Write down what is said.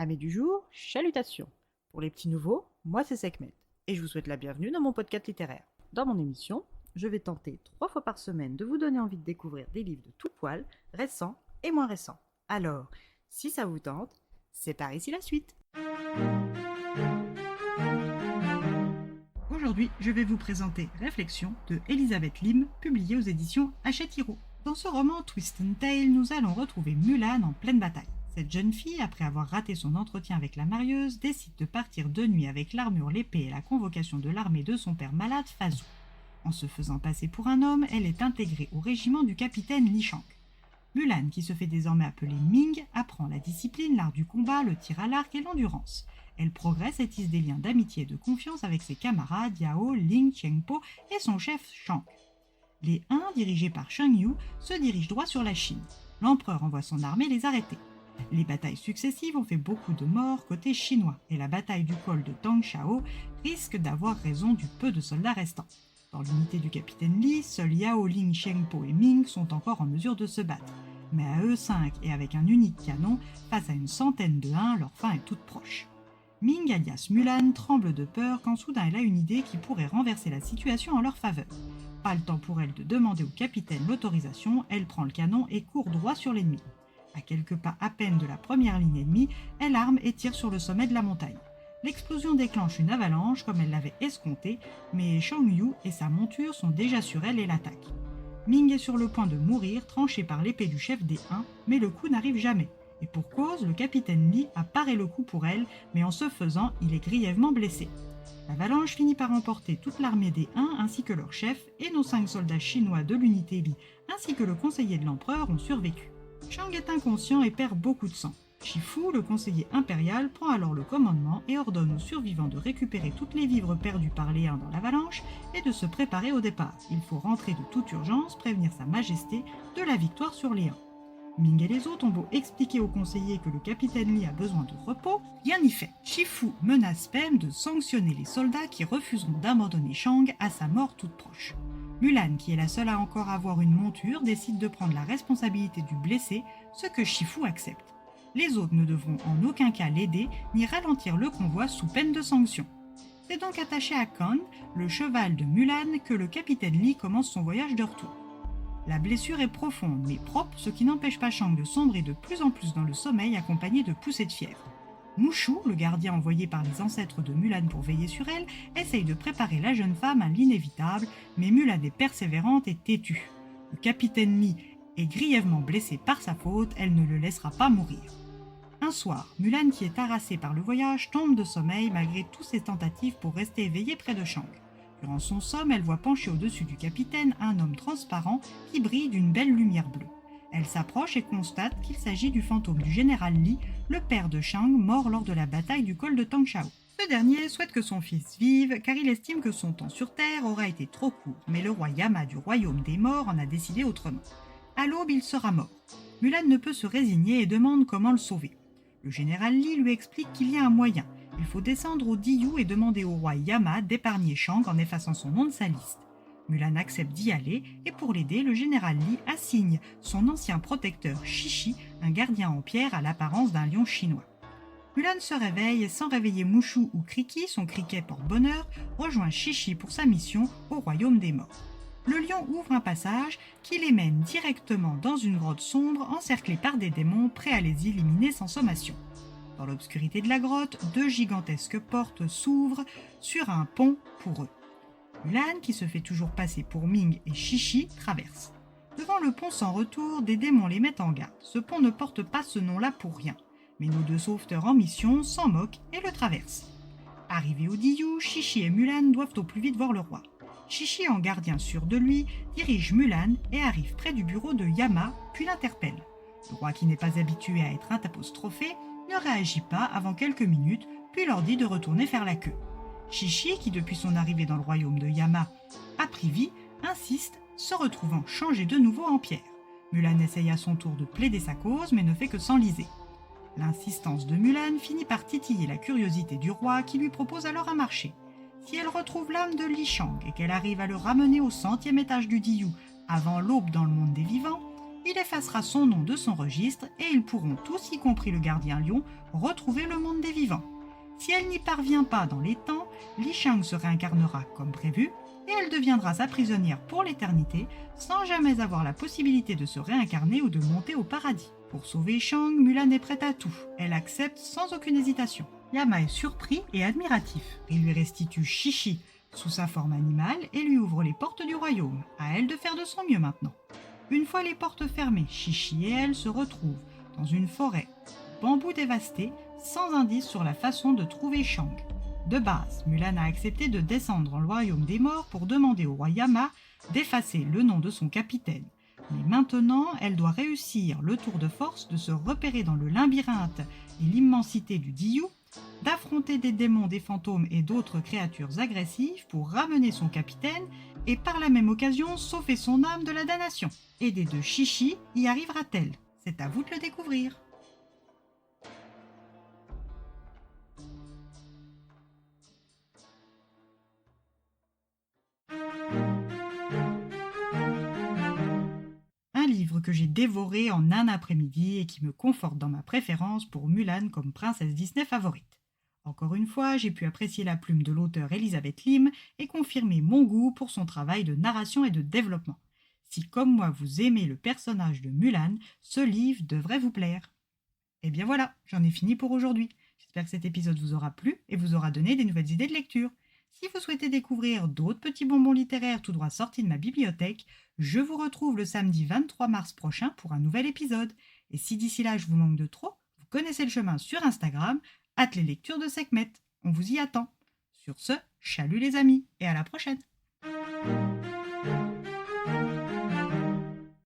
Amis du jour, chalutations. Pour les petits nouveaux, moi c'est Sekhmet, et je vous souhaite la bienvenue dans mon podcast littéraire. Dans mon émission, je vais tenter 3 fois par semaine de vous donner envie de découvrir des livres de tout poil, récents et moins récents. Alors, si ça vous tente, c'est par ici la suite. Aujourd'hui, je vais vous présenter Réflexions de Elisabeth Lim, publiée aux éditions Hachette-Hiro. Dans ce roman Twist and Tale, nous allons retrouver Mulan en pleine bataille. Cette jeune fille, après avoir raté son entretien avec la marieuse, décide de partir de nuit avec l'armure, l'épée et la convocation de l'armée de son père malade, Fazou. En se faisant passer pour un homme, elle est intégrée au régiment du capitaine Li Shang. Mulan, qui se fait désormais appeler Ming, apprend la discipline, l'art du combat, le tir à l'arc et l'endurance. Elle progresse et tisse des liens d'amitié et de confiance avec ses camarades Yao, Ling, Chengpo et son chef Shang. Les Huns, dirigés par Shang Yu, se dirigent droit sur la Chine. L'empereur envoie son armée les arrêter. Les batailles successives ont fait beaucoup de morts côté chinois et la bataille du col de Tangshao risque d'avoir raison du peu de soldats restants. Dans l'unité du capitaine Li, seuls Yao, Ling, Chengpo et Ming sont encore en mesure de se battre. Mais à eux 5 et avec un unique canon, face à une centaine de Huns, leur fin est toute proche. Ming, alias Mulan, tremble de peur quand soudain elle a une idée qui pourrait renverser la situation en leur faveur. Pas le temps pour elle de demander au capitaine l'autorisation, elle prend le canon et court droit sur l'ennemi. À quelques pas à peine de la première ligne ennemie, elle arme et tire sur le sommet de la montagne. L'explosion déclenche une avalanche comme elle l'avait escompté, mais Shang Yu et sa monture sont déjà sur elle et l'attaquent. Ming est sur le point de mourir, tranché par l'épée du chef des Huns, mais le coup n'arrive jamais. Et pour cause, le capitaine Li a paré le coup pour elle, mais en ce faisant, il est grièvement blessé. L'avalanche finit par emporter toute l'armée des Huns ainsi que leur chef, et nos 5 soldats chinois de l'unité Li ainsi que le conseiller de l'empereur ont survécu. Shang est inconscient et perd beaucoup de sang. Shifu, le conseiller impérial, prend alors le commandement et ordonne aux survivants de récupérer toutes les vivres perdues par les Huns dans l'avalanche et de se préparer au départ. Il faut rentrer de toute urgence, prévenir sa majesté de la victoire sur les Huns. Ming et les autres ont beau expliquer au conseiller que le capitaine Li a besoin de repos, rien n'y fait. Shifu menace même de sanctionner les soldats qui refuseront d'abandonner Shang à sa mort toute proche. Mulan, qui est la seule à encore avoir une monture, décide de prendre la responsabilité du blessé, ce que Shifu accepte. Les autres ne devront en aucun cas l'aider ni ralentir le convoi sous peine de sanction. C'est donc attaché à Kang, le cheval de Mulan, que le capitaine Li commence son voyage de retour. La blessure est profonde mais propre, ce qui n'empêche pas Shang de sombrer de plus en plus dans le sommeil accompagné de poussées de fièvre. Mushu, le gardien envoyé par les ancêtres de Mulan pour veiller sur elle, essaye de préparer la jeune femme à l'inévitable, mais Mulan est persévérante et têtue. Le capitaine Li est grièvement blessé par sa faute, elle ne le laissera pas mourir. Un soir, Mulan, qui est harassée par le voyage, tombe de sommeil malgré toutes ses tentatives pour rester éveillée près de Shang. Durant son somme, elle voit pencher au-dessus du capitaine un homme transparent qui brille d'une belle lumière bleue. Elle s'approche et constate qu'il s'agit du fantôme du général Li, le père de Shang, mort lors de la bataille du col de Tangshao. Ce dernier souhaite que son fils vive car il estime que son temps sur Terre aura été trop court, mais le roi Yama du royaume des morts en a décidé autrement. À l'aube, il sera mort. Mulan ne peut se résigner et demande comment le sauver. Le général Li lui explique qu'il y a un moyen. Il faut descendre au Diyu et demander au roi Yama d'épargner Shang en effaçant son nom de sa liste. Mulan accepte d'y aller et pour l'aider, le général Li assigne son ancien protecteur Shishi, un gardien en pierre à l'apparence d'un lion chinois. Mulan se réveille et sans réveiller Mushu ou Kriki, son criquet porte-bonheur, rejoint Shishi pour sa mission au royaume des morts. Le lion ouvre un passage qui les mène directement dans une grotte sombre encerclée par des démons prêts à les éliminer sans sommation. Dans l'obscurité de la grotte, 2 gigantesques portes s'ouvrent sur un pont pour eux. Mulan, qui se fait toujours passer pour Ming et Shishi, traverse. Devant le pont sans retour, des démons les mettent en garde. Ce pont ne porte pas ce nom-là pour rien. Mais nos 2 sauveteurs en mission s'en moquent et le traversent. Arrivés au Diyu, Shishi et Mulan doivent au plus vite voir le roi. Shishi, en gardien sûr de lui, dirige Mulan et arrive près du bureau de Yama, puis l'interpelle. Le roi, qui n'est pas habitué à être apostrophé, ne réagit pas avant quelques minutes, puis leur dit de retourner faire la queue. Shishi, qui depuis son arrivée dans le royaume de Yama a pris vie, insiste, se retrouvant changé de nouveau en pierre. Mulan essaye à son tour de plaider sa cause, mais ne fait que s'enliser. L'insistance de Mulan finit par titiller la curiosité du roi qui lui propose alors un marché. Si elle retrouve l'âme de Li Shang et qu'elle arrive à le ramener au 100e étage du Diyu avant l'aube dans le monde des vivants, Il effacera son nom de son registre et ils pourront tous, y compris le gardien lion, retrouver le monde des vivants. Si elle n'y parvient pas dans les temps, Li Shang se réincarnera comme prévu et elle deviendra sa prisonnière pour l'éternité sans jamais avoir la possibilité de se réincarner ou de monter au paradis. Pour sauver Shang, Mulan est prête à tout. Elle accepte sans aucune hésitation. Yama est surpris et admiratif. Il lui restitue Shishi sous sa forme animale et lui ouvre les portes du royaume. À elle de faire de son mieux maintenant. Une fois les portes fermées, Shishi et elle se retrouvent dans une forêt, bambou dévasté, sans indice sur la façon de trouver Shang. De base, Mulan a accepté de descendre dans le royaume des morts pour demander au roi Yama d'effacer le nom de son capitaine. Mais maintenant, elle doit réussir le tour de force de se repérer dans le labyrinthe et l'immensité du Diyu, d'affronter des démons, des fantômes et d'autres créatures agressives pour ramener son capitaine et par la même occasion sauver son âme de la damnation. Aidée de Shishi, y arrivera-t-elle? C'est à vous de le découvrir. Un livre que j'ai dévoré en un après-midi et qui me conforte dans ma préférence pour Mulan comme princesse Disney favorite. Encore une fois, j'ai pu apprécier la plume de l'auteure Elizabeth Lim et confirmer mon goût pour son travail de narration et de développement. Si comme moi vous aimez le personnage de Mulan, ce livre devrait vous plaire. Et bien voilà, j'en ai fini pour aujourd'hui. J'espère que cet épisode vous aura plu et vous aura donné des nouvelles idées de lecture. Si vous souhaitez découvrir d'autres petits bonbons littéraires tout droit sortis de ma bibliothèque, je vous retrouve le samedi 23 mars prochain pour un nouvel épisode. Et si d'ici là je vous manque de trop, vous connaissez le chemin sur Instagram, @leslectures de Sekhmet. On vous y attend. Sur ce, chalut les amis et à la prochaine.